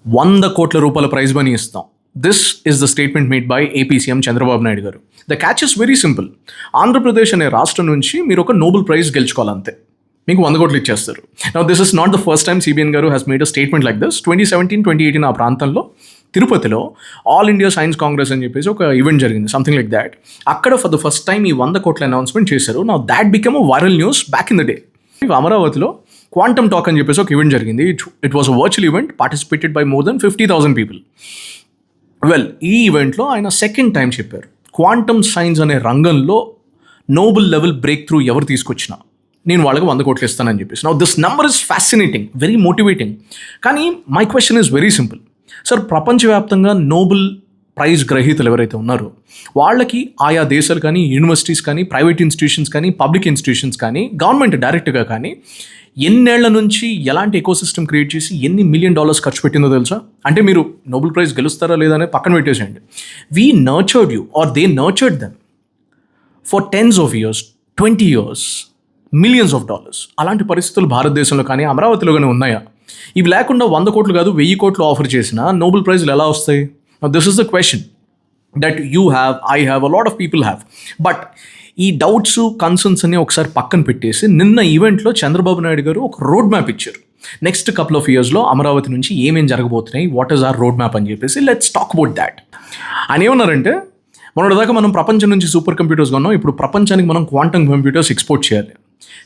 100 కోట్ల రూపాయల prize money ఇస్తాం. This is the statement made by AP CM Chandrababu Naidu garu. The catch is very simple. Andhra Pradesh అనే రాష్ట్రం నుంచి మీరు ఒక నోబెల్ ప్రైజ్ గెలుచుకోవాలంతే, మీకు 100 కోట్లు ఇచ్చేస్తారు. Now this is not the first time CBN garu has made a statement like this. 2017-2018 ఆ ప్రాంతంలో తిరుపతిలో ఆల్ ఇండియా సైన్స్ కాంగ్రెస్ అని చెప్పేసి ఒక ఈవెంట్ జరిగింది, సంథింగ్ లైక్ దాట్. అక్కడ ఫర్ ద ఫస్ట్ టైం ఈ 100 కోట్ల అనౌన్స్మెంట్ చేశారు. Now that become a viral news back in the day. అమరావతిలో క్వాంటమ్ టాక్ అని చెప్పేసి ఒక ఈవెంట్ జరిగింది. It was a virtual event participated by more than 50,000 people. Well, ఈ ఈవెంట్లో ఆయన సెకండ్ టైం చెప్పారు, క్వాంటమ్ సైన్స్ అనే రంగంలో నోబెల్ లెవెల్ బ్రేక్ త్రూ ఎవరు తీసుకొచ్చినా నేను వాళ్ళకి 100 కోట్లు ఇస్తానని చెప్పేసి. Now this number is fascinating, very motivating. కానీ my question is very simple. Sir, ప్రపంచవ్యాప్తంగా నోబెల్ ప్రైజ్ గ్రహీతలు ఎవరైతే ఉన్నారో వాళ్ళకి ఆయా దేశాలు కానీ, యూనివర్సిటీస్ కానీ, ప్రైవేట్ ఇన్స్టిట్యూషన్స్ కానీ, పబ్లిక్ ఇన్స్టిట్యూషన్స్ కానీ, గవర్నమెంట్ డైరెక్ట్గా కానీ ఎన్నేళ్ల నుంచి ఎలాంటి ఎకోసిస్టమ్ క్రియేట్ చేసి ఎన్ని $1 మిలియన్ ఖర్చు పెట్టిందో తెలుసా? అంటే మీరు నోబెల్ ప్రైజ్ గెలుస్తారా లేదా అనేది పక్కన పెట్టేసేయండి. We nurtured you or they nurtured them for 10s of years, 20 years, $millions. అలాంటి పరిస్థితులు భారతదేశంలో కానీ అమరావతిలో కానీ ఉన్నాయా? ఇవి లేకుండా 100 కోట్లు కాదు 1000 కోట్లు ఆఫర్ చేసినా నోబెల్ ప్రైజ్లు ఎలా వస్తాయి? This is the question that you have, I have, a lot of people have. But ఈ డౌట్స్, కన్సర్న్స్ అన్ని ఒకసారి పక్కన పెట్టేసి నిన్న ఈవెంట్లో చంద్రబాబు నాయుడు గారు ఒక రోడ్ మ్యాప్ ఇచ్చారు. నెక్స్ట్ కపుల్ ఆఫ్ ఇయర్స్లో అమరావతి నుంచి ఏమేం జరగబోతున్నాయి, what is our road map అని చెప్పేసి లెట్స్ టాక్ అబౌట్ దాట్. ఆయన ఏమన్నారంటే, మొన్నటిదాకా మనం ప్రపంచం నుంచి సూపర్ కంప్యూటర్స్ కొన్నాం, ఇప్పుడు ప్రపంచానికి మనం క్వాంటమ్ కంప్యూటర్స్ ఎక్స్పోర్ట్ చేయాలి.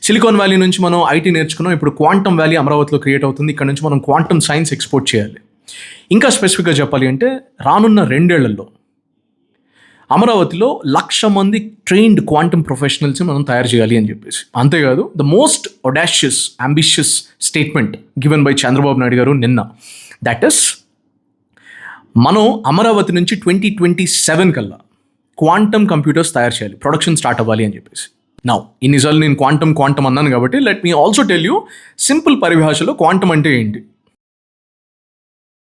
సిలికాన్ వ్యాలీ నుంచి మనం ఐటీ నేర్చుకున్నాం, ఇప్పుడు క్వాంటమ్ వ్యాలీ అమరావతిలో క్రియేట్ అవుతుంది, ఇక్కడ నుంచి మనం క్వాంటమ్ సైన్స్ ఎక్స్పోర్ట్ చేయాలి. ఇంకా స్పెసిఫిక్గా చెప్పాలి అంటే రానున్న 2 ఏళ్లలో అమరావతిలో 1,00,000 మంది ట్రైన్డ్ క్వాంటమ్ ప్రొఫెషనల్స్ని మనం తయారు చేయాలి అని చెప్పేసి. అంతేకాదు, the most audacious, ambitious statement given by Chandrababu Naidu garu నిన్న, దట్ ఇస్ మనం అమరావతి నుంచి 2027 కల్లా క్వాంటమ్ కంప్యూటర్స్ తయారు చేయాలి, ప్రొడక్షన్ స్టార్ట్ అవ్వాలి అని చెప్పేసి. నౌ ఇన్నిసార్లు నేను క్వాంటమ్ అన్నాను కాబట్టి let me also tell you simple పరిభాషలో క్వాంటమ్ అంటే ఏంటి.